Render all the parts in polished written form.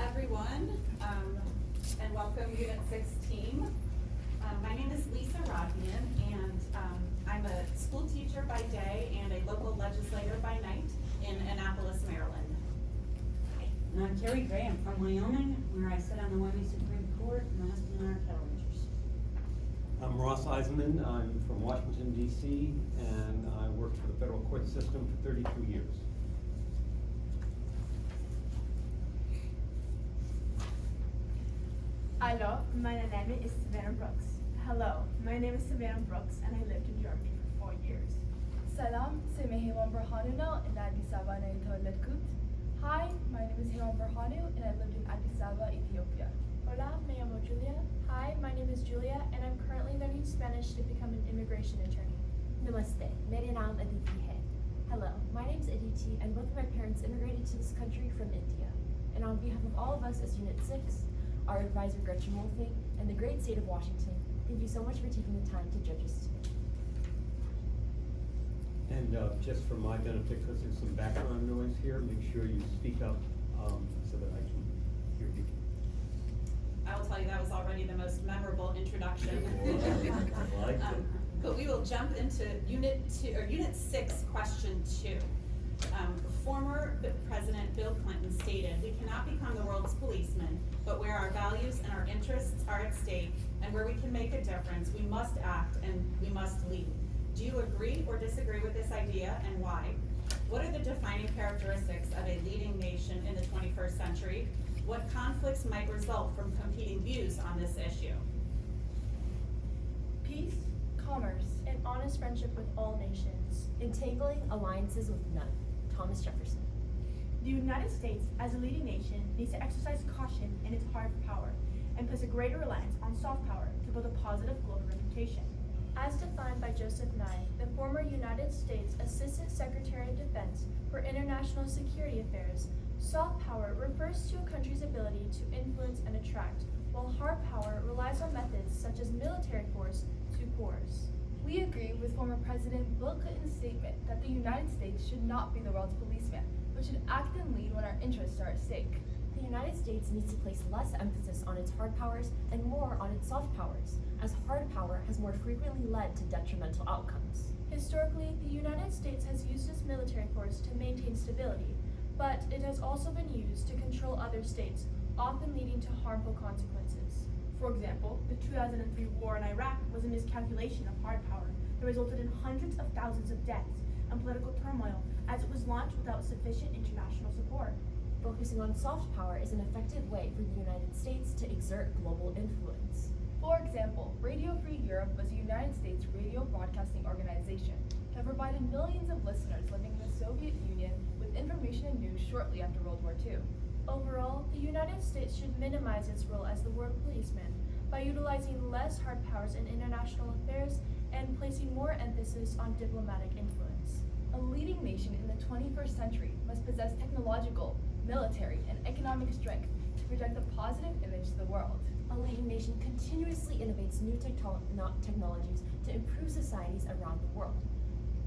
everyone, and welcome Unit 6 team. My name is Lisa Rodnian, and I'm a school teacher by day and a local legislator by night in Annapolis, Maryland. And I'm Terry Gray. I'm from Wyoming, where I sit on the Wyoming Supreme Court, and my husband and I are cattle ranchers. I'm Ross Eisenman. I'm from Washington, D.C., and I worked for the federal court system for 32 years. Hallo, meine Name is Savannah Brooks. Hello, my name is Savannah Brooks, and I lived in Germany for 4 years. سلام، اسمي هیوان برهانونا and Addis Ababa نتولدت. Hi, my name is Haiwan Berhanu and I lived in Addis Ababa, Ethiopia. Hola, me llamo Julia. Hi, my name is Julia, and I'm currently learning Spanish to become an immigration attorney. Namaste, मेरा नाम Aditi है. Hello, my name is Aditi, and both of my parents immigrated to this country from India. And on behalf of all of us as Unit 6, our advisor Gretchen Wolfing, and the great state of Washington, thank you so much for taking the time to judge us today. And just for my benefit, because there's some background noise here, make sure you speak up so that I can hear you. I will tell you that was already the most memorable introduction. I liked it. But we will jump into Unit 6, Question 2. Former President Bill Clinton stated, "We cannot become the world's policeman, but where our values and our interests are at stake and where we can make a difference, we must act and we must lead." Do you agree or disagree with this idea, and why? What are the defining characteristics of a leading nation in the 21st century? What conflicts might result from competing views on this issue? Peace, commerce, and honest friendship with all nations. Entangling alliances with none. Thomas Jefferson. The United States, as a leading nation, needs to exercise caution in its hard power and place a greater reliance on soft power to build a positive global reputation. As defined by Joseph Nye, the former United States Assistant Secretary of Defense for International Security Affairs, soft power refers to a country's ability to influence and attract, while hard power relies on methods such as military force to coerce. We agree with former President Bill Clinton's statement that the United States should not be the world's policeman, but should act and lead when our interests are at stake. The United States needs to place less emphasis on its hard powers and more on its soft powers, as hard power has more frequently led to detrimental outcomes. Historically, the United States has used its military force to maintain stability, but it has also been used to control other states, often leading to harmful consequences. For example, the 2003 war in Iraq was a miscalculation of hard power that resulted in hundreds of thousands of deaths and political turmoil as it was launched without sufficient international support. Focusing on soft power is an effective way for the United States to exert global influence. For example, Radio Free Europe was a United States radio broadcasting organization that provided millions of listeners living in the Soviet Union with information and news shortly after World War II. Overall, the United States should minimize its role as the world policeman by utilizing less hard powers in international affairs and placing more emphasis on diplomatic influence. A leading nation in the 21st century must possess technological, military, and economic strength to project a positive image to the world. A leading nation continuously innovates new technologies to improve societies around the world.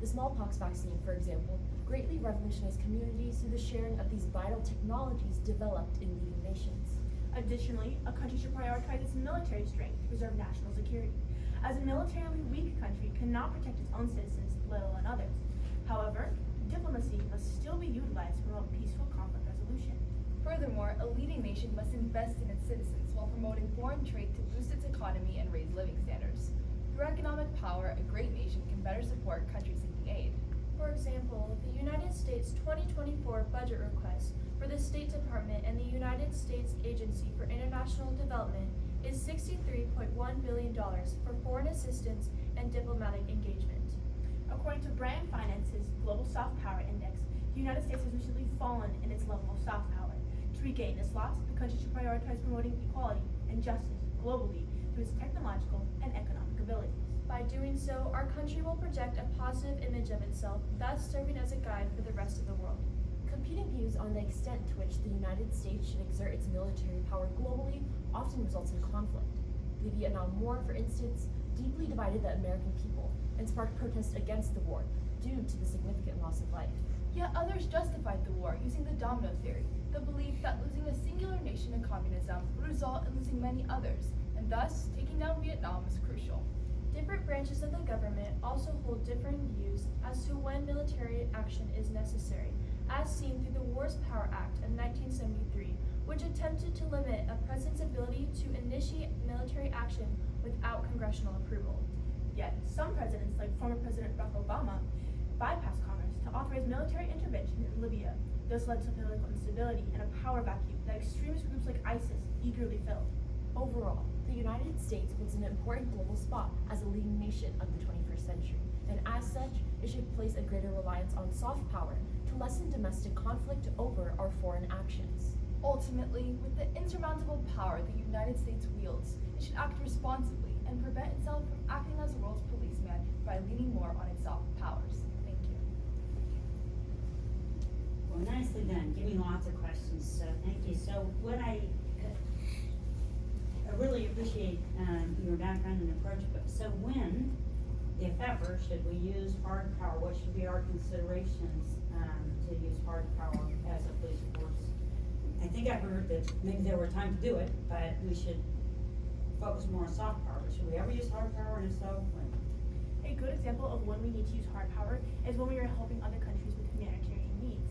The smallpox vaccine, for example, greatly revolutionized communities through the sharing of these vital technologies developed in leading nations. Additionally, a country should prioritize its military strength to preserve national security, as a militarily weak country cannot protect its own citizens, let alone others. However, diplomacy must still be utilized to promote peaceful conflict resolution. Furthermore, a leading nation must invest in its citizens while promoting foreign trade to boost its economy and raise living standards. Through economic power, a great nation can better support countries seeking aid. For example, the United States 2024 budget request for the State Department and the United States Agency for International Development is $63.1 billion for foreign assistance and diplomatic engagement. According to Brand Finance's Global Soft Power Index, the United States has recently fallen in its level of soft power. To regain this loss, the country should prioritize promoting equality and justice globally through its technological and economic abilities. By doing so, our country will project a positive image of itself, thus serving as a guide for the rest of the world. Competing views on the extent to which the United States should exert its military power globally often results in conflict. The Vietnam War, for instance, deeply divided the American people and sparked protests against the war, due to the significant loss of life. Yet others justified the war using the domino theory, the belief that losing a singular nation in communism would result in losing many others, and thus taking down Vietnam was crucial. Different branches of the government also hold differing views as to when military action is necessary, as seen through the Wars Power Act of 1973, which attempted to limit a president's ability to initiate military action without congressional approval. Yet, some presidents, like former President Barack Obama, bypassed Congress to authorize military intervention in Libya. This led to political instability and a power vacuum that extremist groups like ISIS eagerly filled. Overall, the United States holds an important global spot as a leading nation of the 21st century, and as such, it should place a greater reliance on soft power to lessen domestic conflict over our foreign actions. Ultimately, with the insurmountable power the United States wields, it should act responsibly and prevent itself from acting as the world's policeman by leaning more on its soft powers. Thank you. Well, nicely done, giving lots of questions, so thank you. So what I really appreciate your background and approach, but so when, if ever, should we use hard power? What should be our considerations to use hard power as a police force? I think I've heard that maybe there were time to do it, but we should focus more on soft power. But should we ever use hard power, and if so, when? A good example of when we need to use hard power is when we are helping other countries with humanitarian needs.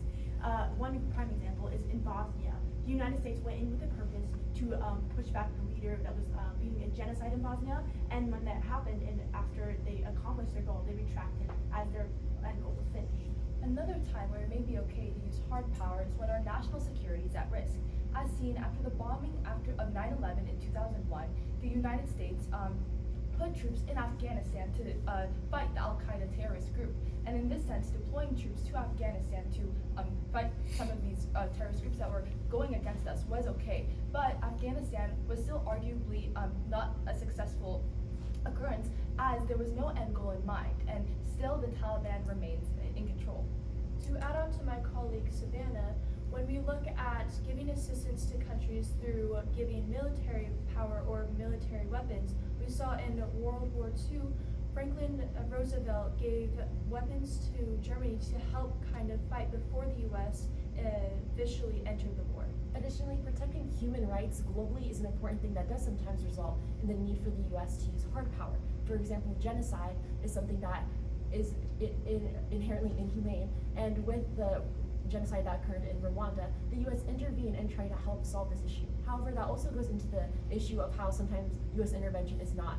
One prime example is in Bosnia. The United States went in with a purpose to push back the leader that was leading a genocide in Bosnia, and when that happened and after they accomplished their goal, they retracted as their end goal was finished. Another time where it may be okay to use hard power is when our national security is at risk. As seen after the bombing of 9/11 in 2001, the United States put troops in Afghanistan to fight the Al-Qaeda terrorist group. And in this sense, deploying troops to Afghanistan to fight some of these terrorist groups that were going against us was okay. But Afghanistan was still arguably not a successful occurrence, as there was no end goal in mind, and still the Taliban remains in control. To add on to my colleague Savannah, when we look at giving assistance to countries through giving military power or military weapons, we saw in World War II, Franklin Roosevelt gave weapons to Germany to help kind of fight before the U.S. Officially entered the war. Additionally, protecting human rights globally is an important thing that does sometimes result in the need for the U.S. to use hard power. For example, genocide is something that is inherently inhumane, and with the genocide that occurred in Rwanda, the U.S. intervened and tried to help solve this issue. However, that also goes into the issue of how sometimes U.S. intervention is not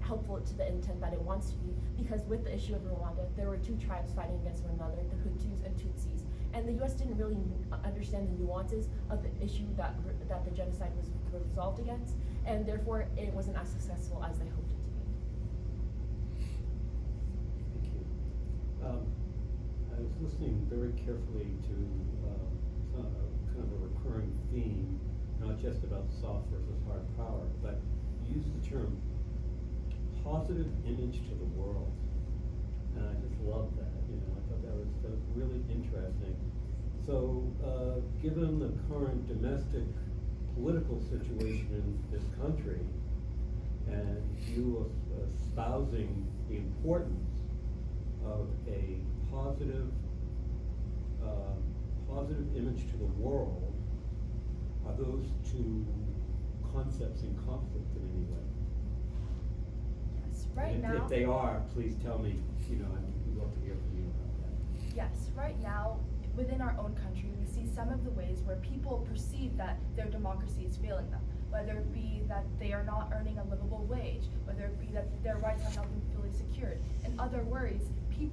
helpful to the intent that it wants to be, because with the issue of Rwanda, there were two tribes fighting against one another, the Hutus and Tutsis, and the U.S. didn't really understand the nuances of the issue that the genocide was resolved against, and therefore it wasn't as successful as they hoped it to be. Thank you. I was listening very carefully to kind of a recurring theme, not just about soft versus hard power, but you used the term positive image to the world, and I just love that. I thought that was really interesting. So, given the current domestic political situation in this country, and you espousing the importance of a positive image to the world, are those two concepts in conflict in any way? Yes, right And now. if they are, please tell me. I'd love to hear from you about that. Yes, right now, within our own country, we see some of the ways where people perceive that their democracy is failing them, whether it be that they are not earning a livable wage, whether it be that their rights have not been fully secured. In other words,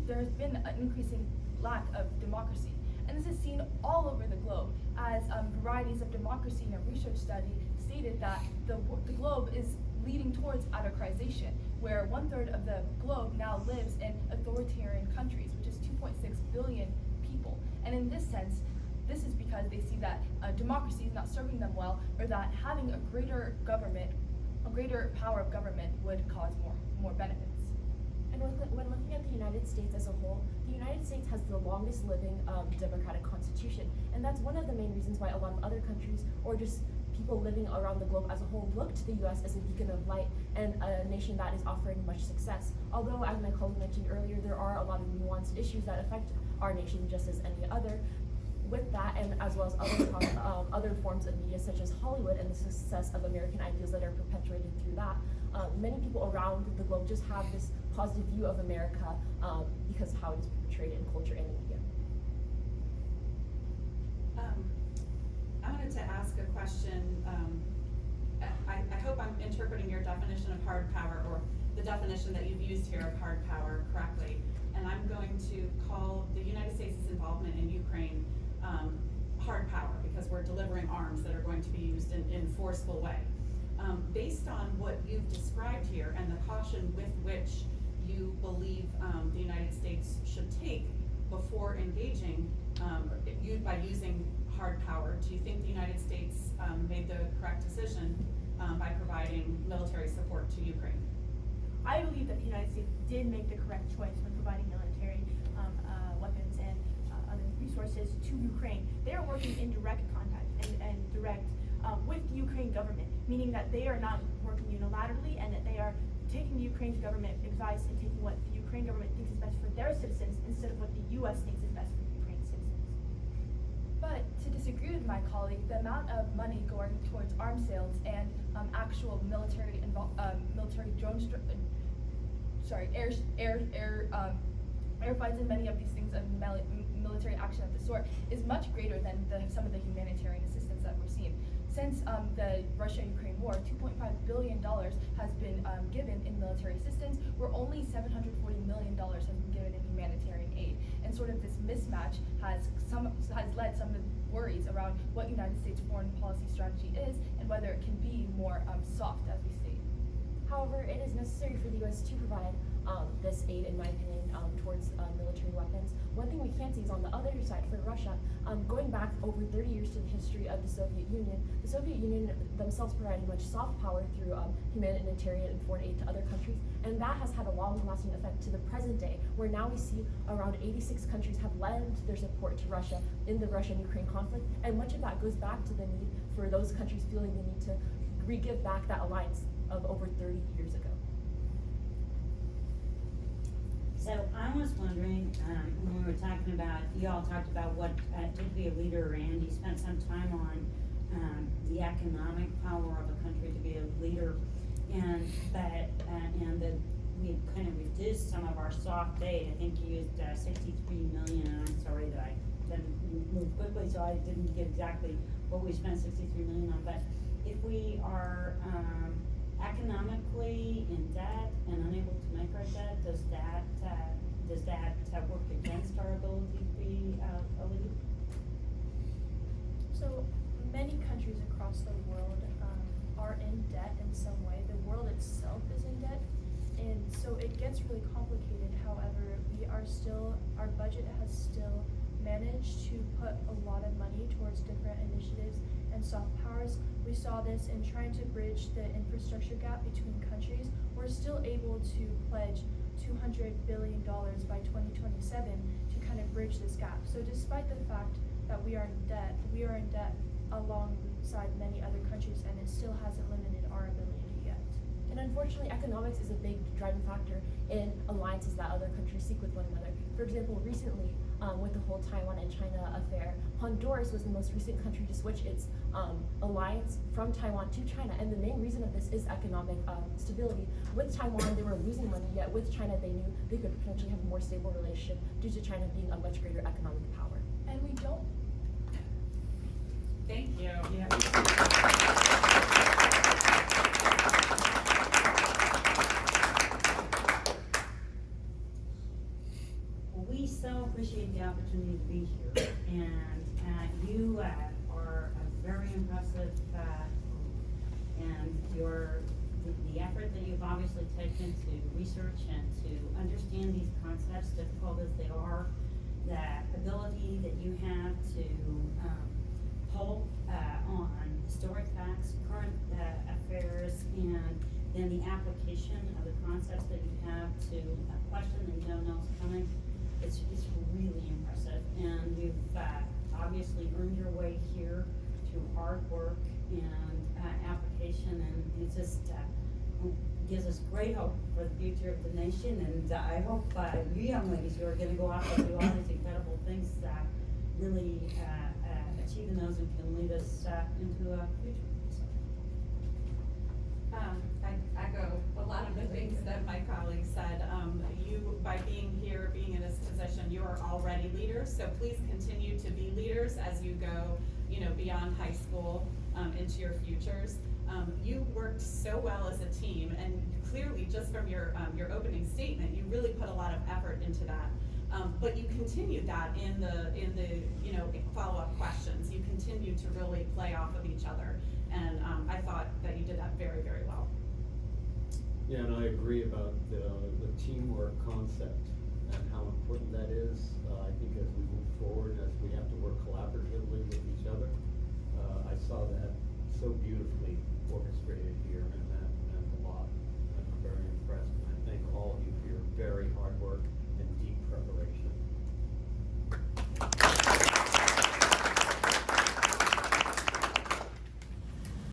there has been an increasing lack of democracy. And this is seen all over the globe, as varieties of democracy in a research study stated that the globe is leading towards autocratization, where 1/3 of the globe now lives in authoritarian countries, which is 2.6 billion people. And in this sense, this is because they see that democracy is not serving them well, or that having a greater government, a greater power of government would cause more benefits. And when looking at the United States as a whole, the United States has the longest living democratic constitution. And that's one of the main reasons why a lot of other countries, or just people living around the globe as a whole look to the US as a beacon of light and a nation that is offering much success. Although, as my colleague mentioned earlier, there are a lot of nuanced issues that affect our nation just as any other. With that, and as well as other forms of media such as Hollywood and the success of American ideals that are perpetuated through that, many people around the globe just have this positive view of America because of how it is portrayed in culture and the media. I wanted to ask a question. I hope I'm interpreting your definition of hard power, or the definition that you've used here of hard power, correctly. And I'm going to call the United States' involvement in Ukraine hard power, because we're delivering arms that are going to be used in forceful way. Based on what you've described here and the caution with which you believe the United States should take before engaging by using hard power, do you think the United States made the correct decision by providing military support to Ukraine? I believe that the United States did make the correct choice when providing military weapons and other resources to Ukraine. They are working in direct contact and direct with the Ukraine government, meaning that they are not working unilaterally and that they are taking the Ukraine government advice and taking what the Ukraine government thinks is best for their citizens instead of what the U.S. thinks is best for the Ukraine citizens. But to disagree with my colleague, the amount of money going towards arms sales and actual military drone air fights and many of these things of military action of the sort is much greater than some of the humanitarian assistance that we're seeing. Since the Russia-Ukraine war, $2.5 billion has been given in military assistance, where only $740 million has been given in humanitarian aid. And sort of this mismatch has led some of the worries around what United States foreign policy strategy is and whether it can be more soft, as we state. However, it is necessary for the U.S. to provide this aid, in my opinion, towards military weapons. One thing we can see is on the other side for Russia, going back over 30 years to the history of the Soviet Union themselves provided much soft power through humanitarian and foreign aid to other countries, and that has had a long-lasting effect to the present day, where now we see around 86 countries have lent their support to Russia in the Russian-Ukraine conflict, and much of that goes back to the need for those countries feeling the need to re-give back that alliance of over 30 years ago. So I was wondering, when we were talking about, you all talked about what to be a leader, and you spent some time on the economic power of a country to be a leader, and that we kind of reduced some of our soft aid. I think you used 63 million, and I'm sorry that I didn't move quickly, so I didn't get exactly what we spent 63 million on. But if we are economically in debt and unable to make our debt, does that work against our ability to be a leader? So many countries across the world are in debt in some way. The world itself is in debt, and so it gets really complicated. However, our budget has still managed to put a lot of money towards different initiatives and soft powers. We saw this in trying to bridge the infrastructure gap between countries. We're still able to pledge $200 billion by 2027 to kind of bridge this gap. So despite the fact that we are in debt alongside many other countries, and it still hasn't limited our ability yet. And unfortunately, economics is a big driving factor in alliances that other countries seek with one another. For example, recently, with the whole Taiwan and China affair, Honduras was the most recent country to switch its alliance from Taiwan to China. And the main reason of this is economic stability. With Taiwan, they were losing money, yet with China, they knew they could potentially have a more stable relationship due to China being a much greater economic power. And we don't. Thank you. We so appreciate the opportunity to be here, and you are very impressive, and the effort that you've obviously taken to research and to understand these concepts, difficult as they are, the ability that you have to pull on historic facts, current affairs, and then the application of the concepts that you have to a question that you don't know is coming. It's really impressive, and you've obviously earned your way here through hard work and, application, and it just, gives us great hope for the future of the nation, and I hope, you young ladies who are gonna go out and do all these incredible things, really, achieving those and can lead us, into a future, so. I echo a lot of the things that my colleagues said. You, by being here, being in this position, you are already leaders, so please continue to be leaders as you go, beyond high school, into your futures. You worked so well as a team, and clearly, just from your opening statement, you really put a lot of effort into that. But you continued that in the follow-up questions. You continued to really play off of each other, and I thought that you did that very, very well. Yeah, and I agree about the teamwork concept and how important that is.